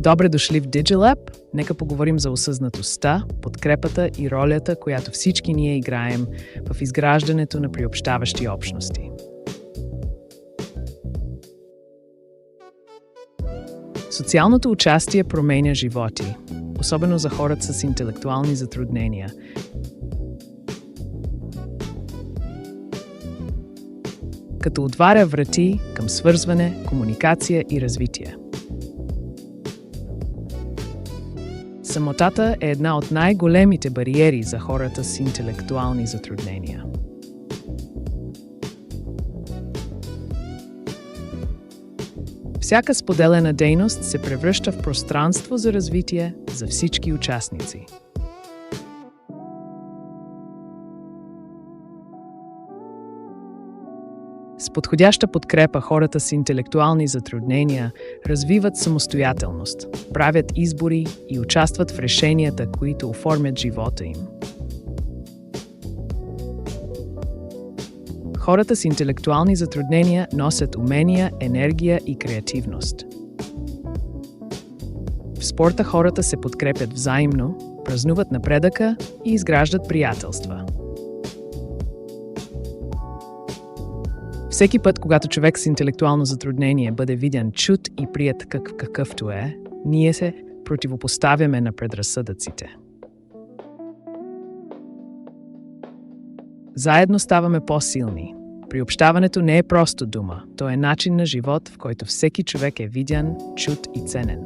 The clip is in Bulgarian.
Добре дошли в DigiLab. Нека поговорим за осъзнатостта, подкрепата и ролята, която всички ние играем в изграждането на приобщаващи общности. Социалното участие променя животи, особено за хората с интелектуални затруднения. Като отваря врати към свързване, комуникация и развитие. Самотата е една от най-големите бариери за хората с интелектуални затруднения. Всяка споделена дейност се превръща в пространство за развитие за всички участници. С подходяща подкрепа хората с интелектуални затруднения развиват самостоятелност, правят избори и участват в решенията, които оформят живота им. Хората с интелектуални затруднения носят умения, енергия и креативност. В спорта хората се подкрепят взаимно, празнуват напредъка и изграждат приятелства. Всеки път, когато човек с интелектуално затруднение бъде видян, чут и приет какъвто е, ние се противопоставяме на предразсъдъците. Заедно ставаме по-силни. Приобщаването не е просто дума, то е начин на живот, в който всеки човек е видян, чут и ценен.